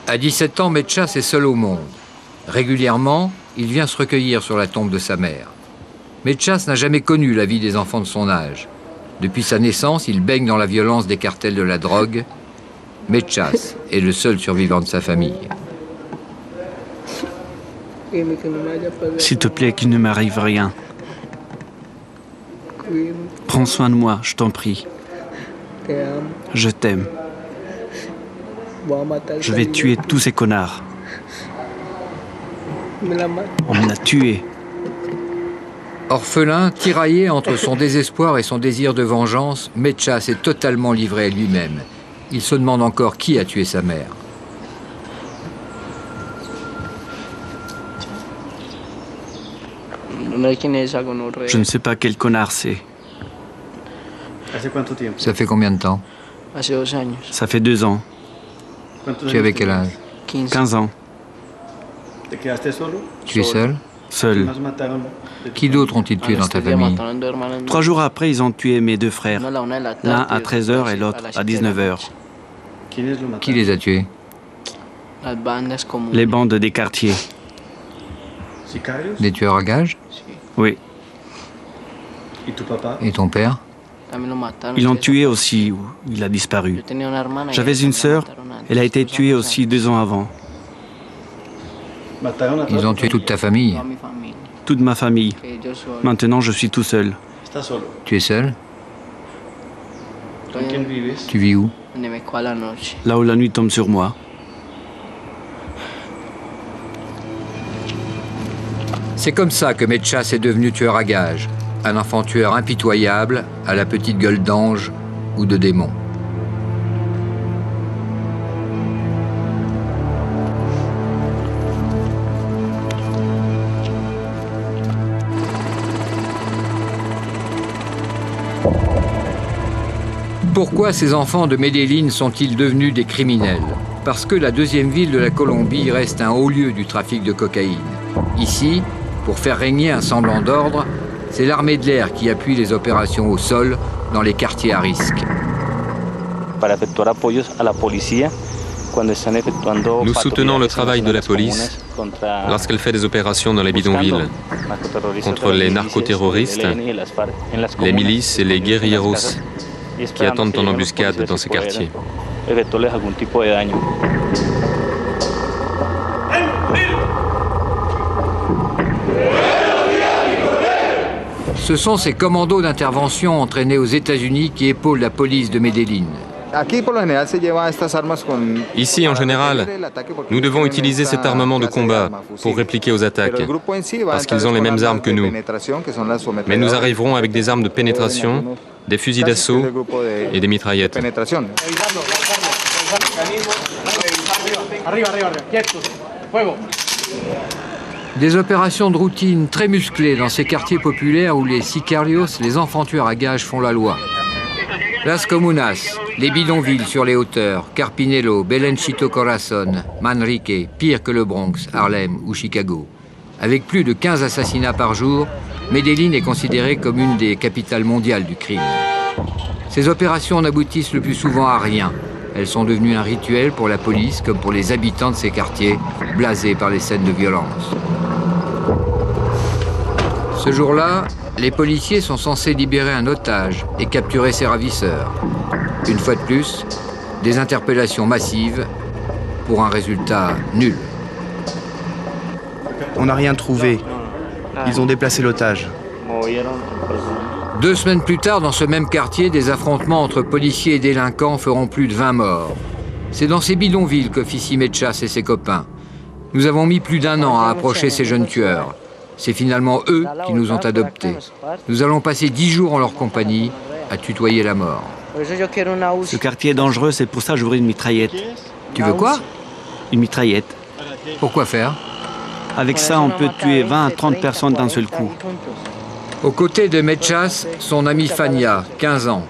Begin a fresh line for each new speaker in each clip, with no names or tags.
À 17 ans, Mechas est seul au monde. Régulièrement, il vient se recueillir sur la tombe de sa mère. Mechas n'a jamais connu la vie des enfants de son âge. Depuis sa naissance, il baigne dans la violence des cartels de la drogue. Mechas est le seul survivant de sa famille.
S'il te plaît, qu'il ne m'arrive rien. Prends soin de moi, je t'en prie. Je t'aime. Je vais tuer tous ces connards. On me l'a tué.
Orphelin, tiraillé entre son désespoir et son désir de vengeance, Mechas est totalement livré à lui-même. Il se demande encore qui a tué sa mère.
Je ne sais pas quel connard c'est.
Ça fait combien de temps?
Ça fait 2 ans.
Tu avais quel âge?
15 ans.
Tu es seul?
Seul.
Qui d'autres ont-ils tué dans ta famille?
3 jours après, ils ont tué mes 2 frères. L'un à 13h et l'autre à 19h.
Qui les a tués?
Les bandes des quartiers.
Des tueurs à gages?
Oui.
Et ton père?
Ils l'ont tué aussi, ou il a disparu. J'avais une sœur, elle a été tuée aussi 2 ans avant.
Ils ont tué toute ta famille?
Toute ma famille. Maintenant, je suis tout seul.
Tu es seul? Tu vis où?
Là où la nuit tombe sur moi.
C'est comme ça que Mechas est devenu tueur à gages. Un enfant tueur impitoyable, à la petite gueule d'ange ou de démon. Pourquoi ces enfants de Medellín sont-ils devenus des criminels? Parce que la deuxième ville de la Colombie reste un haut lieu du trafic de cocaïne. Ici, pour faire régner un semblant d'ordre, c'est l'armée de l'air qui appuie les opérations au sol dans les quartiers à risque.
Nous soutenons le travail de la police lorsqu'elle fait des opérations dans les bidonvilles contre les narcoterroristes, les milices et les guerrilleros qui attendent en embuscade dans ces quartiers.
Ce sont ces commandos d'intervention entraînés aux États-Unis qui épaulent la police de Medellín.
Ici, en général, nous devons utiliser cet armement de combat pour répliquer aux attaques, parce qu'ils ont les mêmes armes que nous. Mais nous arriverons avec des armes de pénétration, des fusils d'assaut et des mitraillettes.
Des opérations de routine très musclées dans ces quartiers populaires où les sicarios, les enfants tueurs à gages, font la loi. Las Comunas, les bidonvilles sur les hauteurs, Carpinello, Belenchito Corazon, Manrique, pire que le Bronx, Harlem ou Chicago. Avec plus de 15 assassinats par jour, Medellín est considérée comme une des capitales mondiales du crime. Ces opérations n'aboutissent le plus souvent à rien. Elles sont devenues un rituel pour la police comme pour les habitants de ces quartiers, blasés par les scènes de violence. Ce jour-là, les policiers sont censés libérer un otage et capturer ses ravisseurs. Une fois de plus, des interpellations massives pour un résultat nul.
On n'a rien trouvé. Ils ont déplacé l'otage.
2 semaines plus tard, dans ce même quartier, des affrontements entre policiers et délinquants feront plus de 20 morts. C'est dans ces bidonvilles qu'officient Mechas et ses copains. Nous avons mis plus d'1 an à approcher ces jeunes tueurs. C'est finalement eux qui nous ont adoptés. Nous allons passer 10 jours en leur compagnie à tutoyer la mort.
Ce quartier est dangereux, c'est pour ça que j'ouvre une mitraillette.
Tu veux quoi?
Une mitraillette.
Pourquoi faire?
Avec ça, on peut tuer 20 à 30 personnes d'un seul coup.
Aux côtés de Mechas, son ami Fania, 15 ans.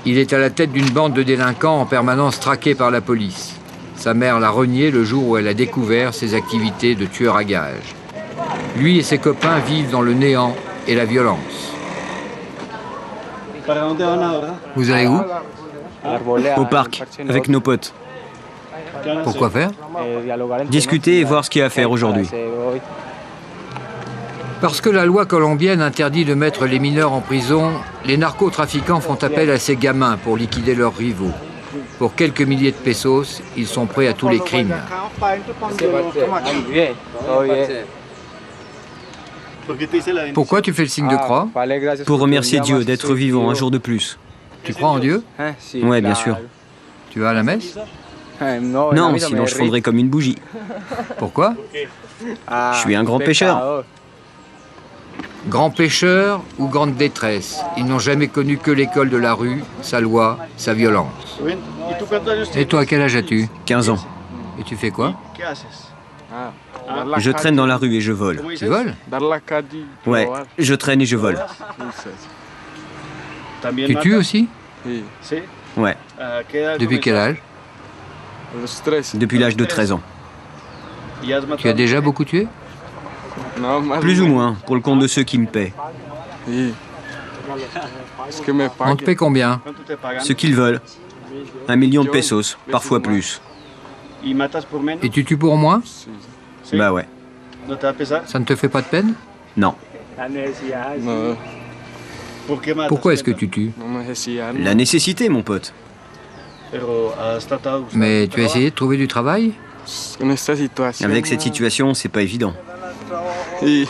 Il est à la tête d'une bande de délinquants en permanence traqués par la police. Sa mère l'a renié le jour où elle a découvert ses activités de tueur à gages. Lui et ses copains vivent dans le néant et la violence. Vous allez où?
Au parc, avec nos potes.
Pourquoi faire?
Discuter et voir ce qu'il y a à faire aujourd'hui.
Parce que la loi colombienne interdit de mettre les mineurs en prison, les narcotrafiquants font appel à ces gamins pour liquider leurs rivaux. Pour quelques milliers de pesos, ils sont prêts à tous les crimes. Pourquoi tu fais le signe de croix?
Pour remercier Dieu d'être vivant un jour de plus.
Tu crois en Dieu?
Ouais, bien sûr.
Tu vas à la messe?
Non, sinon je fondrais comme une bougie.
Pourquoi?
Je suis un grand pécheur.
Grand pécheur ou grande détresse, ils n'ont jamais connu que l'école de la rue, sa loi, sa violence. Et toi, quel âge as-tu?
15 ans.
Et tu fais quoi?
Je traîne dans la rue et je vole.
Tu voles?
Ouais, je traîne et je vole.
Tu tues aussi?
Ouais,
Depuis quel âge?
depuis l'âge de 13 ans.
Tu as déjà beaucoup tué?
Plus ou moins, pour le compte de ceux qui me paient.
On te paie combien?
Ce qu'ils veulent. 1 million de pesos, parfois plus.
Et tu tues pour moins?
Bah ouais.
Ça ne te fait pas de peine?
Non.
Pourquoi est-ce que tu tues?
La nécessité, mon pote.
Mais tu as essayé de trouver du travail?
Avec cette situation, c'est pas évident.
Tu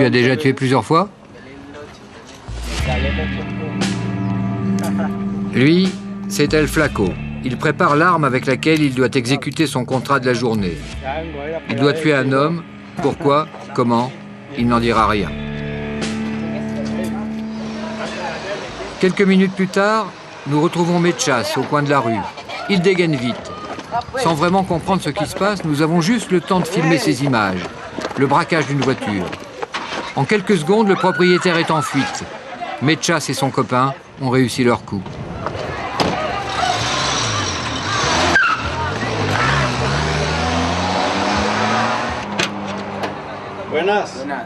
as déjà tué plusieurs fois? Lui, c'est El Flaco. Il prépare l'arme avec laquelle il doit exécuter son contrat de la journée. Il doit tuer un homme. Pourquoi? Comment? Il n'en dira rien. Quelques minutes plus tard, nous retrouvons Mechas au coin de la rue. Il dégaine vite. Sans vraiment comprendre ce qui se passe, nous avons juste le temps de filmer ces images. Le braquage d'une voiture. En quelques secondes, le propriétaire est en fuite. Mechas et son copain ont réussi leur coup.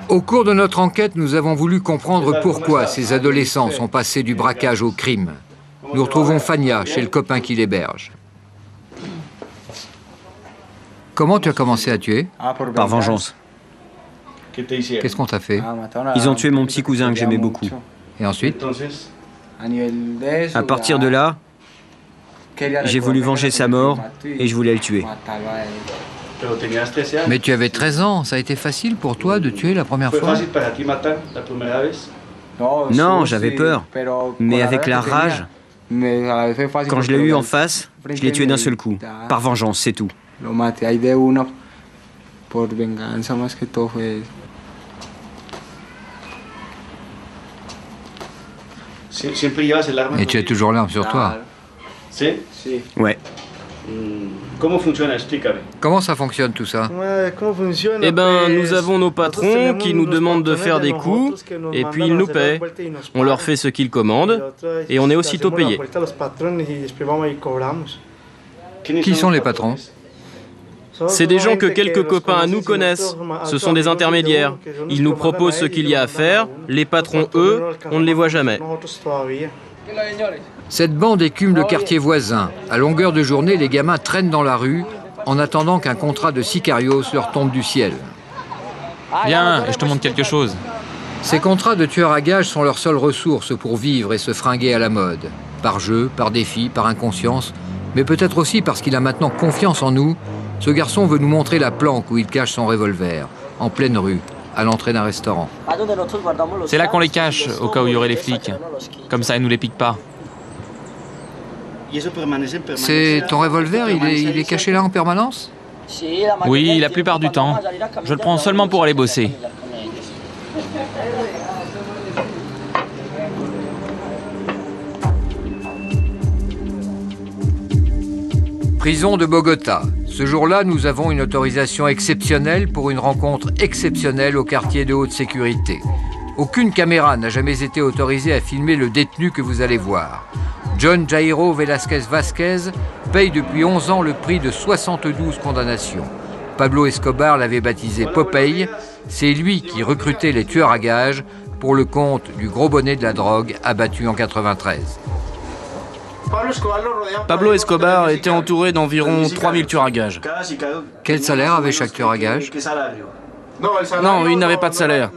Au cours de notre enquête, nous avons voulu comprendre pourquoi ces adolescents sont passés du braquage au crime. Nous retrouvons Fania chez le copain qui l'héberge. Comment tu as commencé à tuer?
Par vengeance.
Qu'est-ce qu'on t'a fait?
Ils ont tué mon petit cousin que j'aimais beaucoup.
Et ensuite?
À partir de là, j'ai voulu venger sa mort et je voulais le tuer.
Mais tu avais 13 ans, ça a été facile pour toi de tuer la première fois?
Non, j'avais peur. Mais avec la rage, quand je l'ai eu en face, je l'ai tué d'un seul coup. Par vengeance, c'est tout.
Et tu as toujours l'arme sur toi?
Ouais.
Comment ça fonctionne tout ça?
Eh ben, nous avons nos patrons qui nous demandent de faire des coups, et puis ils nous paient. On leur fait ce qu'ils commandent, et on est aussitôt payé.
Qui sont les patrons?
C'est des gens que quelques copains à nous connaissent. Ce sont des intermédiaires. Ils nous proposent ce qu'il y a à faire. Les patrons, eux, on ne les voit jamais.
Cette bande écume le quartier voisin. À longueur de journée, les gamins traînent dans la rue en attendant qu'un contrat de sicarios leur tombe du ciel.
Viens, je te montre quelque chose.
Ces contrats de tueurs à gages sont leur seule ressource pour vivre et se fringuer à la mode. Par jeu, par défi, par inconscience, mais peut-être aussi parce qu'il a maintenant confiance en nous. Ce garçon veut nous montrer la planque où il cache son revolver, en pleine rue, à l'entrée d'un restaurant.
C'est là qu'on les cache, au cas où il y aurait les flics. Comme ça, ils nous les piquent pas.
C'est ton revolver, il est caché là en permanence?
Oui, la plupart du temps. Je le prends seulement pour aller bosser.
Prison de Bogota. Ce jour-là, nous avons une autorisation exceptionnelle pour une rencontre exceptionnelle au quartier de haute sécurité. Aucune caméra n'a jamais été autorisée à filmer le détenu que vous allez voir. John Jairo Velázquez Vázquez paye depuis 11 ans le prix de 72 condamnations. Pablo Escobar l'avait baptisé Popeye. C'est lui qui recrutait les tueurs à gages pour le compte du gros bonnet de la drogue abattu en 93.
Pablo Escobar était entouré d'environ 3000 tueurs à gages.
Quel salaire avait chaque tueur à gages?
Non, ils n'avaient pas de salaire.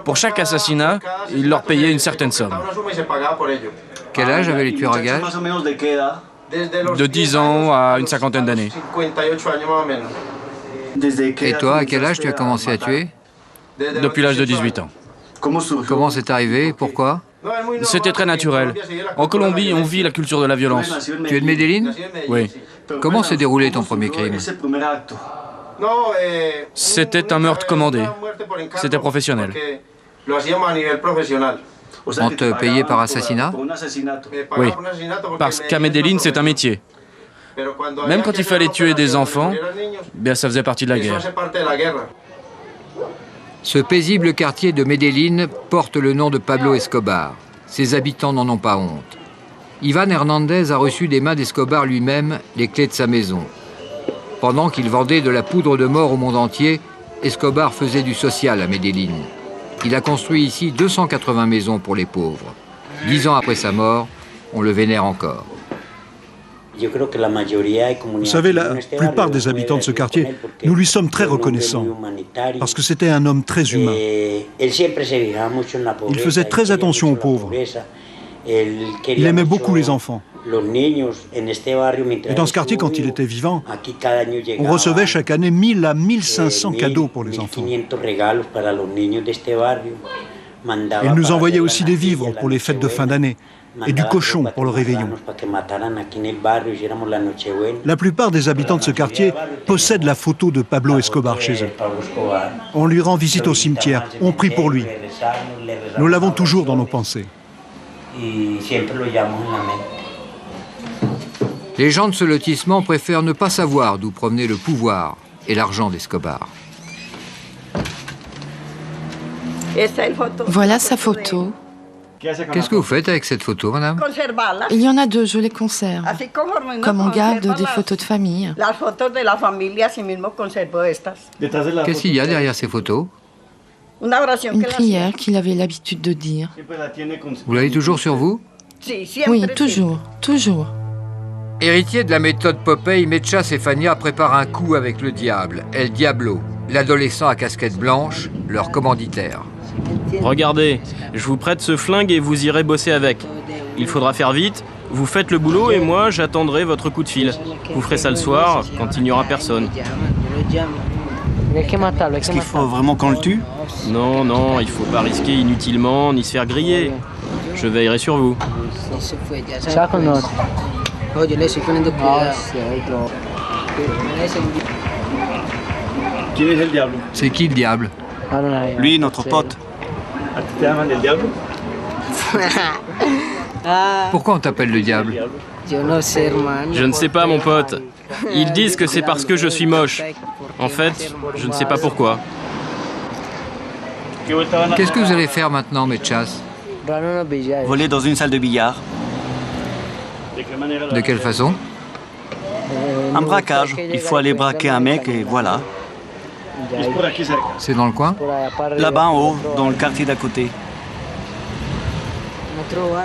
Pour chaque assassinat, il leur payait une certaine somme.
Quel âge avaient les tueurs à gages?
De 10 ans à une cinquantaine d'années.
Et toi, à quel âge tu as commencé à tuer?
Depuis l'âge de 18 ans.
Comment c'est arrivé? Pourquoi?
C'était très naturel. En Colombie, on vit la culture de la violence.
Tu es de Medellín?
Oui.
Comment s'est déroulé ton premier crime?
C'était un meurtre commandé. C'était professionnel.
On te payait par assassinat?
Oui. Parce qu'à Medellín, c'est un métier. Même quand il fallait tuer des enfants, bien ça faisait partie de la guerre.
Ce paisible quartier de Medellín porte le nom de Pablo Escobar. Ses habitants n'en ont pas honte. Ivan Hernandez a reçu des mains d'Escobar lui-même les clés de sa maison. Pendant qu'il vendait de la poudre de mort au monde entier, Escobar faisait du social à Medellín. Il a construit ici 280 maisons pour les pauvres. 10 ans après sa mort, on le vénère encore.
Vous savez, la plupart des habitants de ce quartier, nous lui sommes très reconnaissants, parce que c'était un homme très humain. Il faisait très attention aux pauvres. Il aimait beaucoup les enfants. Et dans ce quartier, quand il était vivant, on recevait chaque année 1000 à 1500 cadeaux pour les enfants. Il nous envoyait aussi des vivres pour les fêtes de fin d'année et du cochon pour le réveillon. La plupart des habitants de ce quartier possèdent la photo de Pablo Escobar chez eux. On lui rend visite au cimetière, on prie pour lui. Nous l'avons toujours dans nos pensées.
Les gens de ce lotissement préfèrent ne pas savoir d'où provenait le pouvoir et l'argent d'Escobar.
Voilà sa photo.
Qu'est-ce que vous faites avec cette photo, madame?
Il y en a deux, je les conserve. Comme on garde des photos de famille.
Qu'est-ce qu'il y a derrière ces photos?
Une prière qu'il avait l'habitude de dire.
Vous l'avez toujours sur vous?
Oui, toujours, toujours.
Héritier de la méthode Popeye, Mecha Sefania prépare un coup avec le diable, El Diablo, l'adolescent à casquette blanche, leur commanditaire.
Regardez, je vous prête ce flingue et vous irez bosser avec. Il faudra faire vite, vous faites le boulot et moi j'attendrai votre coup de fil. Vous ferez ça le soir, quand il n'y aura personne.
Est-ce qu'il faut vraiment qu'on le tue?
Non, non, il faut pas risquer inutilement ni se faire griller. Je veillerai sur vous.
C'est qui le diable?
Lui, notre pote.
Pourquoi on t'appelle le diable?
Je ne sais pas, mon pote. Ils disent que c'est parce que je suis moche. En fait, je ne sais pas pourquoi.
Qu'est-ce que vous allez faire maintenant, Mechas?
Voler dans une salle de billard.
De quelle façon?
Un braquage. Il faut aller braquer un mec et voilà.
C'est dans le coin?
Là-bas en haut, dans le quartier d'à côté.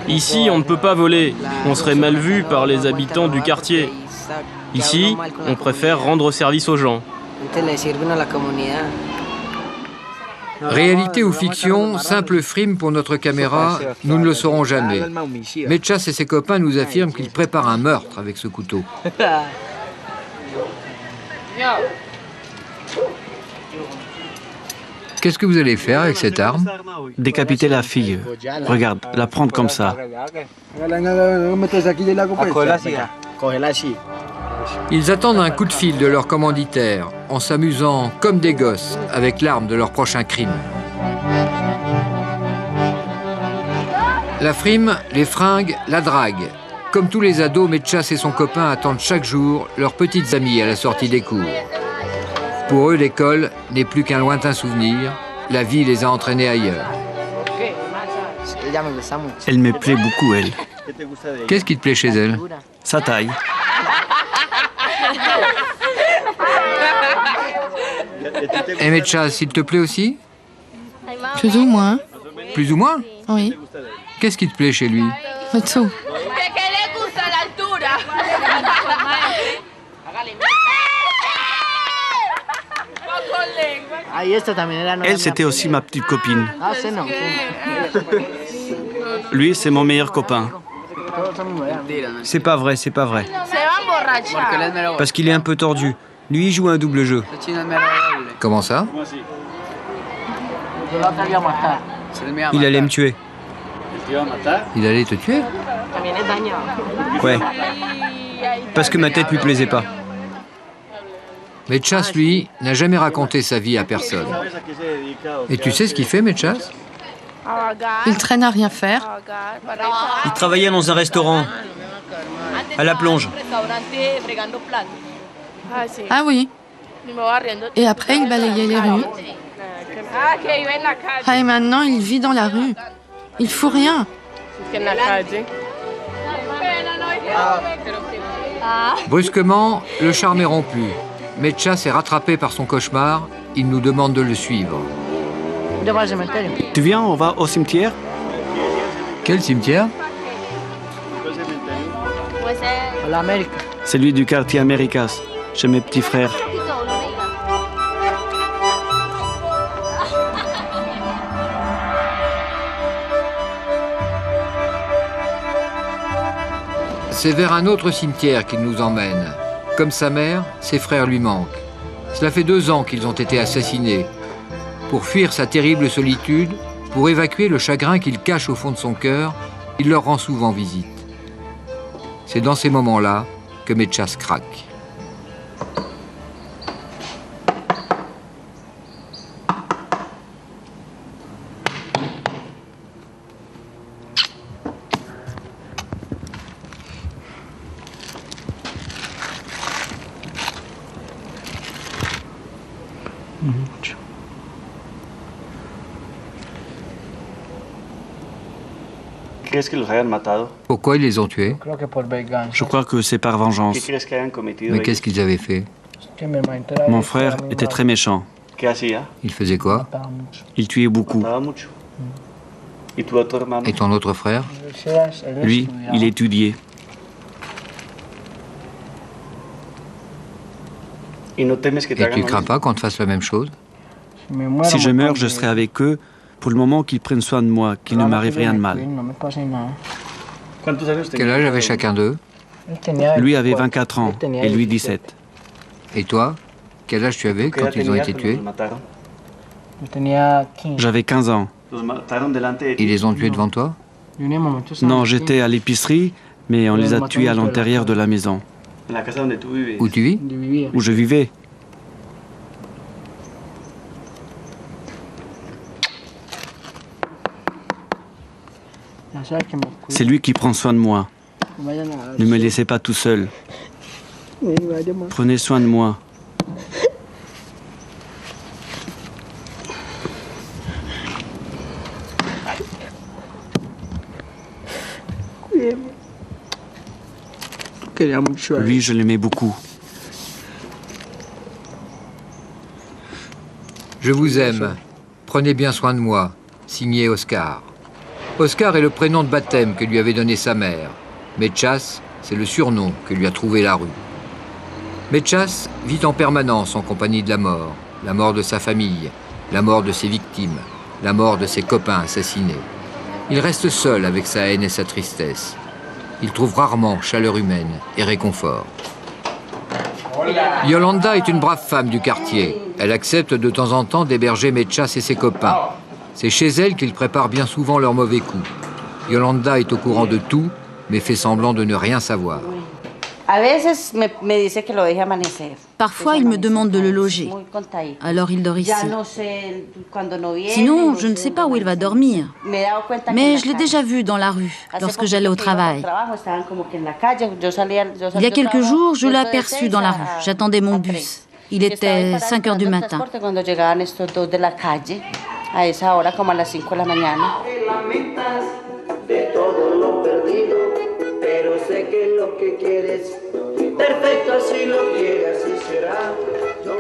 Ici, on ne peut pas voler. On serait mal vu par les habitants du quartier. Ici, on préfère rendre service aux gens.
Réalité ou fiction, simple frime pour notre caméra, nous ne le saurons jamais. Mechas et ses copains nous affirment qu'ils préparent un meurtre avec ce couteau. Qu'est-ce que vous allez faire avec cette arme?
Décapiter la fille. Regarde, la prendre comme ça.
Ils attendent un coup de fil de leur commanditaire, en s'amusant comme des gosses avec l'arme de leur prochain crime. La frime, les fringues, la drague. Comme tous les ados, Mechas et son copain attendent chaque jour leurs petites amies à la sortie des cours. Pour eux, l'école n'est plus qu'un lointain souvenir. La vie les a entraînés ailleurs.
Elle me plaît beaucoup, elle.
Qu'est-ce qui te plaît chez elle?
Sa taille.
Et Mechas, s'il te plaît aussi?
Plus ou moins,
Plus ou moins?
oui.
Qu'est-ce qui te plaît chez lui?
Tout.
Elle, c'était aussi ma petite copine. Lui, c'est mon meilleur copain.
C'est pas vrai, c'est pas vrai. Parce qu'il est un peu tordu. Lui, il joue un double jeu.
Comment ça?
Il allait me tuer.
Il allait te tuer?
Ouais. Parce que ma tête lui plaisait pas.
Mechas, lui, n'a jamais raconté sa vie à personne. Et tu sais ce qu'il fait, Mechas?
Il traîne à rien faire.
Il travaillait dans un restaurant, à la plonge.
Ah oui. Et après, il balayait les rues. Ah, et maintenant, il vit dans la rue. Il fout rien.
Brusquement, le charme est rompu. Mechas est rattrapé par son cauchemar. Il nous demande de le suivre.
Tu viens, on va au cimetière?
Quel cimetière?
Celui du quartier Américas, chez mes petits frères.
C'est vers un autre cimetière qu'il nous emmène. Comme sa mère, ses frères lui manquent. Cela fait 2 ans qu'ils ont été assassinés. Pour fuir sa terrible solitude, pour évacuer le chagrin qu'il cache au fond de son cœur, il leur rend souvent visite. C'est dans ces moments-là que Mechas craque. Pourquoi ils les ont tués?
Je crois que c'est par vengeance.
Mais qu'est-ce qu'ils avaient fait?
Mon frère était très méchant.
Il faisait quoi?
Il tuait beaucoup.
Et ton autre frère?
Lui, il étudiait.
Et tu crains pas qu'on te fasse la même chose?
Si je meurs, je serai avec eux. Pour le moment, qu'ils prennent soin de moi, qu'il ne m'arrive rien de mal.
Quel âge avaient chacun d'eux?
Lui avait 24 ans et lui 17.
Et toi? Quel âge tu avais quand ils ont été tués?
J'avais 15 ans.
Ils les ont tués devant toi?
Non, j'étais à l'épicerie, mais on les a tués à l'intérieur de la maison.
Où tu vis?
Où je vivais. C'est lui qui prend soin de moi. Ne me laissez pas tout seul. Prenez soin de moi. Lui, je l'aimais beaucoup.
Je vous aime. Prenez bien soin de moi. Signé Oscar. Oscar est le prénom de baptême que lui avait donné sa mère. Mechas, c'est le surnom que lui a trouvé la rue. Mechas vit en permanence en compagnie de la mort de sa famille, la mort de ses victimes, la mort de ses copains assassinés. Il reste seul avec sa haine et sa tristesse. Il trouve rarement chaleur humaine et réconfort. Yolanda est une brave femme du quartier. Elle accepte de temps en temps d'héberger Mechas et ses copains. C'est chez elle qu'ils préparent bien souvent leurs mauvais coups. Yolanda est au courant de tout, mais fait semblant de ne rien savoir.
Parfois, il me demande de le loger. Alors il dort ici. Sinon, je ne sais pas où il va dormir. Mais je l'ai déjà vu dans la rue, lorsque j'allais au travail. Il y a quelques jours, je l'ai aperçu dans la rue. J'attendais mon bus. Il était 5 heures du matin.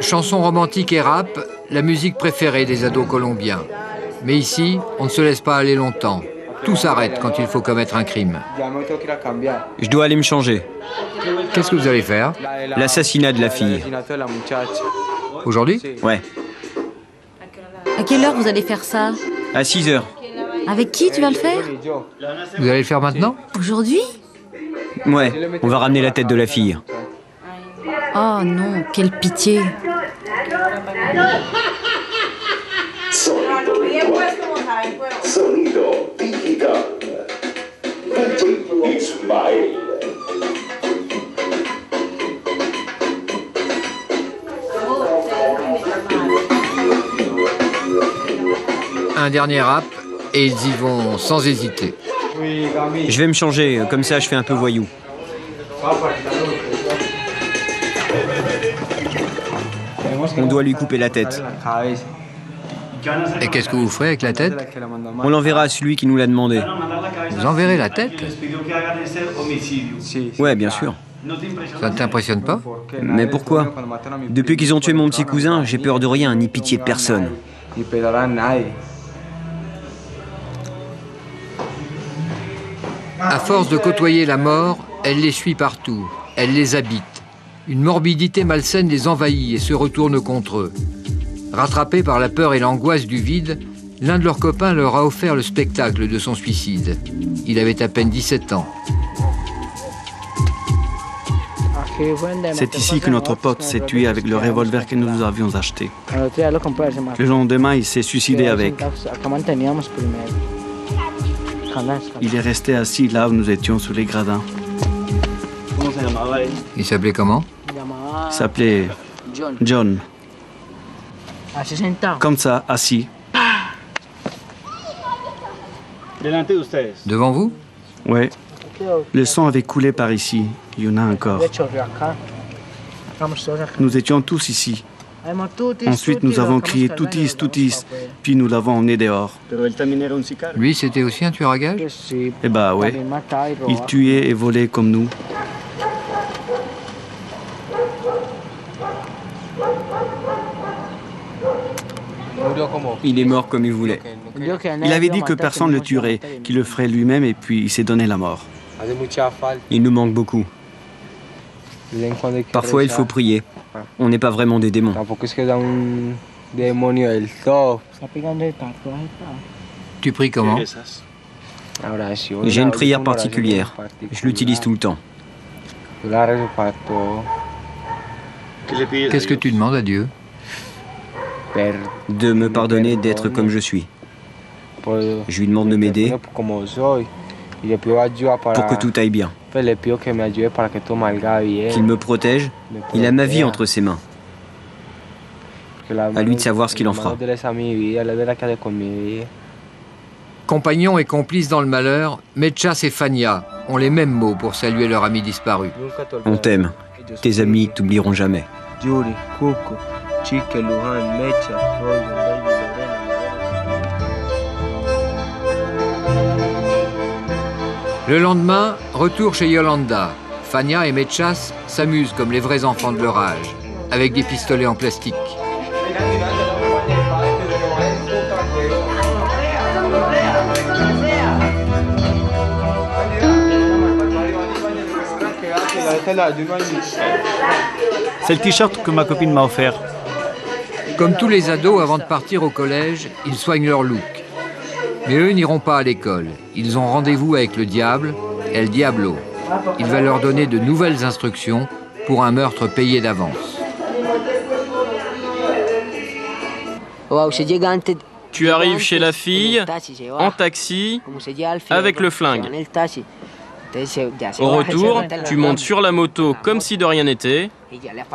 Chanson romantique et rap, la musique préférée des ados colombiens. Mais ici, on ne se laisse pas aller longtemps. Tout s'arrête quand il faut commettre un crime.
Je dois aller me changer.
Qu'est-ce que vous allez faire?
L'assassinat de la fille.
Aujourd'hui?
Ouais.
À quelle heure vous allez faire ça?
À 6 heures.
Avec qui tu vas le faire?
Vous allez le faire maintenant?
Aujourd'hui?
Ouais, on va ramener la tête de la fille.
Oh non, quelle pitié.
Sonido digital. DJ Ismael.
Un dernier rap et ils y vont sans hésiter.
Je vais me changer, comme ça je fais un peu voyou. On doit lui couper la tête.
Et qu'est-ce que vous ferez avec la tête?
On l'enverra à celui qui nous l'a demandé.
Vous enverrez la tête?
Ouais, bien sûr.
Ça ne t'impressionne pas?
Mais pourquoi? Depuis qu'ils ont tué mon petit cousin, j'ai peur de rien, ni pitié de personne.
À force de côtoyer la mort, elle les suit partout, elle les habite. Une morbidité malsaine les envahit et se retourne contre eux. Rattrapés par la peur et l'angoisse du vide, l'un de leurs copains leur a offert le spectacle de son suicide. Il avait à peine 17 ans.
C'est ici que notre pote s'est tué avec le revolver que nous avions acheté. Le lendemain, il s'est suicidé avec. Il est resté assis là où nous étions sous les gradins.
Il s'appelait comment?
Il s'appelait John. Comme ça, assis.
Devant vous?
Ouais. Le sang avait coulé par ici. Il y en a encore. Nous étions tous ici. Ensuite, nous avons crié « Toutis, Toutis », puis nous l'avons emmené dehors.
Lui, c'était aussi un tueur à gages?
Eh bah ouais. Il tuait et volait comme nous.
Il est mort comme il voulait.
Il avait dit que personne ne le tuerait, qu'il le ferait lui-même et puis il s'est donné la mort.
Il nous manque beaucoup. Parfois, il faut prier. On n'est pas vraiment des démons.
Tu pries comment?
J'ai une prière particulière. Je l'utilise tout le temps.
Qu'est-ce que tu demandes à Dieu?
De me pardonner d'être comme je suis. Je lui demande de m'aider pour que tout aille bien. Qu'il me protège. Il a ma vie entre ses mains. À lui de savoir ce qu'il en fera.
Compagnons et complices dans le malheur, Mechas et Fania ont les mêmes mots pour saluer leur ami disparu.
On t'aime. Tes amis t'oublieront jamais.
Le lendemain, retour chez Yolanda. Fania et Mechas s'amusent comme les vrais enfants de leur âge, avec des pistolets en plastique.
C'est le t-shirt que ma copine m'a offert.
Comme tous les ados, avant de partir au collège, ils soignent leur look. Mais eux n'iront pas à l'école. Ils ont rendez-vous avec le diable, El Diablo. Il va leur donner de nouvelles instructions pour un meurtre payé d'avance.
Tu arrives chez la fille, en taxi, avec le flingue. Au retour, tu montes sur la moto comme si de rien n'était,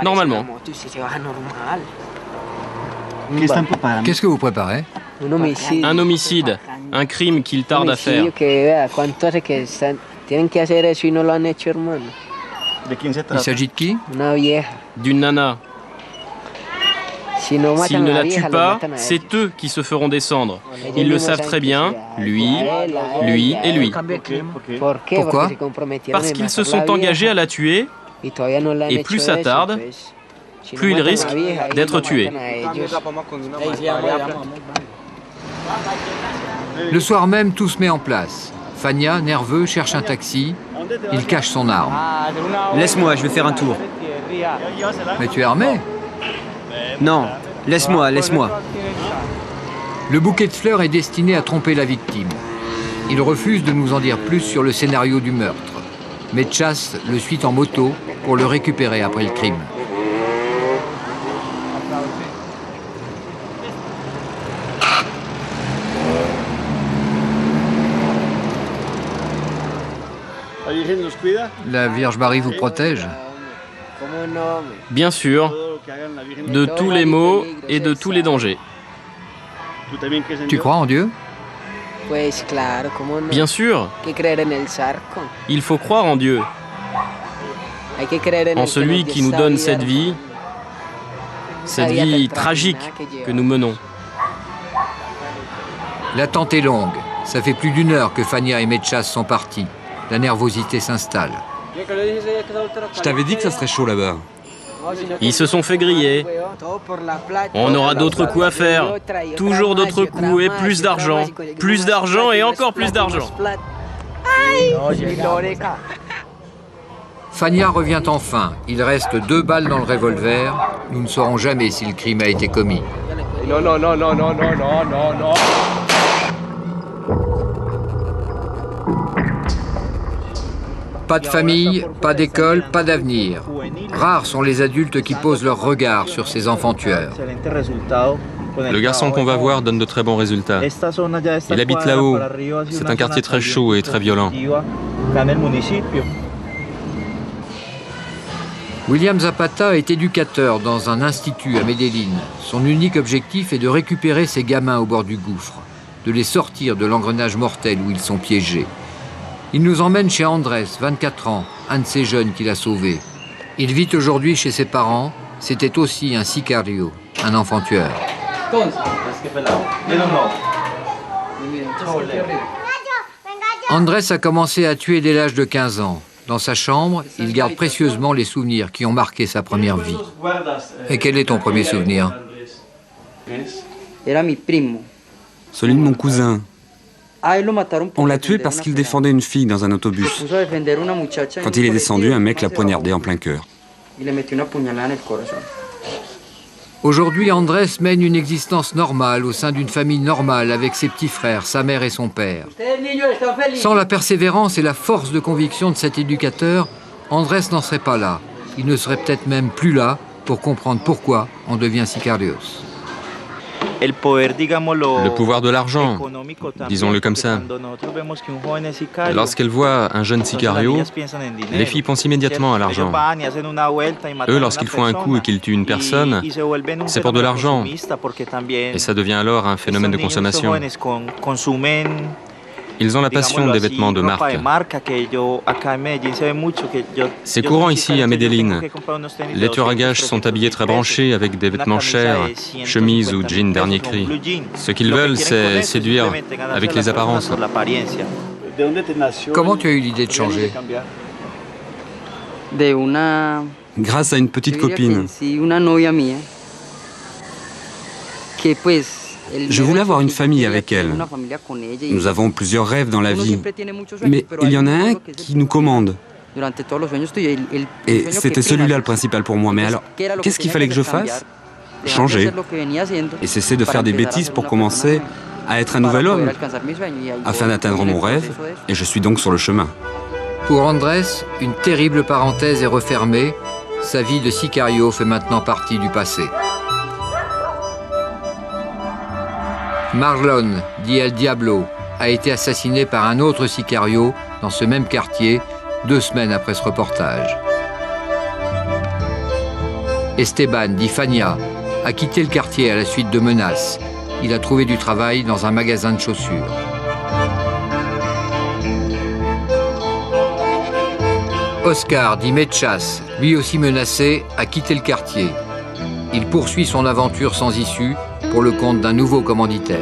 normalement.
Qu'est-ce que vous préparez?
Un homicide, un crime qu'il tarde à faire.
Il s'agit de qui?
D'une nana. S'ils ne la tuent pas, c'est eux qui se feront descendre. Ils le savent très bien, lui et lui.
Pourquoi?
Parce qu'ils se sont engagés à la tuer, et plus ça tarde, plus ils risquent d'être tués.
Le soir même, tout se met en place. Fania, nerveux, cherche un taxi. Il cache son arme.
Laisse-moi, je vais faire un tour.
Mais tu es armé?
Non, laisse-moi, laisse-moi.
Le bouquet de fleurs est destiné à tromper la victime. Il refuse de nous en dire plus sur le scénario du meurtre. Mechas le suit en moto pour le récupérer après le crime. La Vierge Marie vous protège?
Bien sûr, de tous les maux et de tous les dangers.
Tu crois en Dieu?
Bien sûr, il faut croire en Dieu, en celui qui nous donne cette vie tragique que nous menons.
L'attente est longue. Ça fait plus d'1 heure que Fania et Mechas sont partis. La nervosité s'installe.
Je t'avais dit que ça serait chaud là-bas.
Ils se sont fait griller. On aura d'autres coups à faire. Toujours d'autres coups et plus d'argent. Plus d'argent et encore plus d'argent.
Fania revient enfin. Il reste 2 balles dans le revolver. Nous ne saurons jamais si le crime a été commis.
Non, non, non, non, non, non, non, non, non.
Pas de famille, pas d'école, pas d'avenir. Rares sont les adultes qui posent leur regard sur ces enfants tueurs.
Le garçon qu'on va voir donne de très bons résultats. Il habite là-haut. C'est un quartier très chaud et très violent.
William Zapata est éducateur dans un institut à Medellín. Son unique objectif est de récupérer ces gamins au bord du gouffre, de les sortir de l'engrenage mortel où ils sont piégés. Il nous emmène chez Andrés, 24 ans, un de ces jeunes qu'il a sauvés. Il vit aujourd'hui chez ses parents. C'était aussi un sicario, un enfant tueur. Andrés a commencé à tuer dès l'âge de 15 ans. Dans sa chambre, il garde précieusement les souvenirs qui ont marqué sa première vie. Et quel est ton premier souvenir?
Celui de mon cousin. On l'a tué parce qu'il défendait une fille dans un autobus. Quand il est descendu, un mec l'a poignardé en plein cœur.
Aujourd'hui, Andrés mène une existence normale au sein d'une famille normale avec ses petits frères, sa mère et son père. Sans la persévérance et la force de conviction de cet éducateur, Andrés n'en serait pas là. Il ne serait peut-être même plus là pour comprendre pourquoi on devient sicarios.
Le pouvoir de l'argent, disons-le comme ça. Lorsqu'elles voient un jeune sicario, les filles pensent immédiatement à l'argent. Eux, lorsqu'ils font un coup et qu'ils tuent une personne, c'est pour de l'argent. Et ça devient alors un phénomène de consommation. Ils ont la passion des vêtements de marque. C'est courant ici à Medellín. Les tueurs à gages sont habillés très branchés avec des vêtements chers, chemises ou jeans dernier cri. Ce qu'ils veulent, c'est séduire avec les apparences.
Comment tu as eu l'idée de changer?
Grâce à une petite copine. Je voulais avoir une famille avec elle. Nous avons plusieurs rêves dans la vie, mais il y en a un qui nous commande. Et c'était celui-là le principal pour moi. Mais alors, qu'est-ce qu'il fallait que je fasse? Changer. Et cesser de faire des bêtises pour commencer à être un nouvel homme, afin d'atteindre mon rêve. Et je suis donc sur le chemin.
Pour Andrés, une terrible parenthèse est refermée. Sa vie de sicario fait maintenant partie du passé. Marlon, dit El Diablo, a été assassiné par un autre sicario dans ce même quartier 2 semaines après ce reportage. Esteban, dit Fania, a quitté le quartier à la suite de menaces. Il a trouvé du travail dans un magasin de chaussures. Oscar, dit Mechas, lui aussi menacé, a quitté le quartier. Il poursuit son aventure sans issue pour le compte d'un nouveau commanditaire.